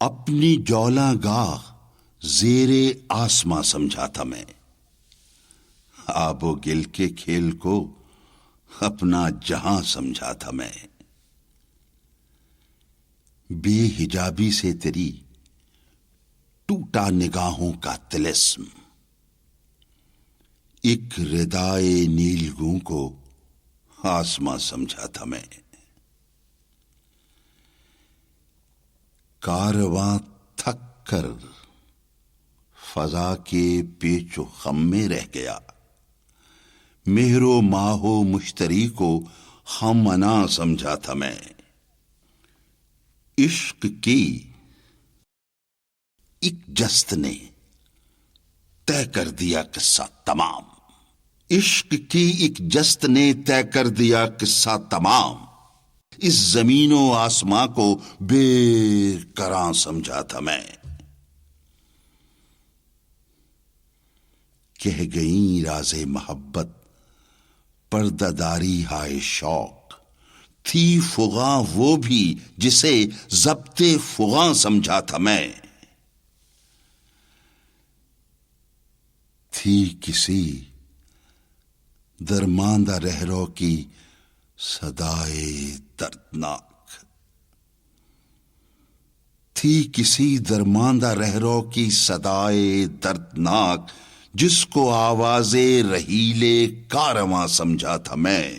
اپنی جولاں گاہ زیرے آسماں سمجھا تھا میں، آب و گل کے کھیل کو اپنا جہاں سمجھا تھا میں، بے حجابی سے تیری ٹوٹا نگاہوں کا طلسم، ایک ردائے نیلگوں کو آسماں سمجھا تھا میں، کارواں تھک کر فضا کے پیچ و خم میں رہ گیا، مہر و ماہ و مشتری کو ہم انا سمجھا تھا میں، عشق کی ایک جست نے طے کر دیا قصہ تمام، عشق کی ایک جست نے طے کر دیا قصہ تمام، اس زمین و آسماں کو بے قراں سمجھا تھا میں، کہہ گئیں راز محبت پردہ داری ہائے شوق، تھی فغاں وہ بھی جسے ضبط فغاں سمجھا تھا میں، تھی کسی درماندہ رہرو کی صدائے دردناک، تھی کسی درماندہ رہرو کی صدائے دردناک، جس کو آواز رحیل کارواں سمجھا تھا میں،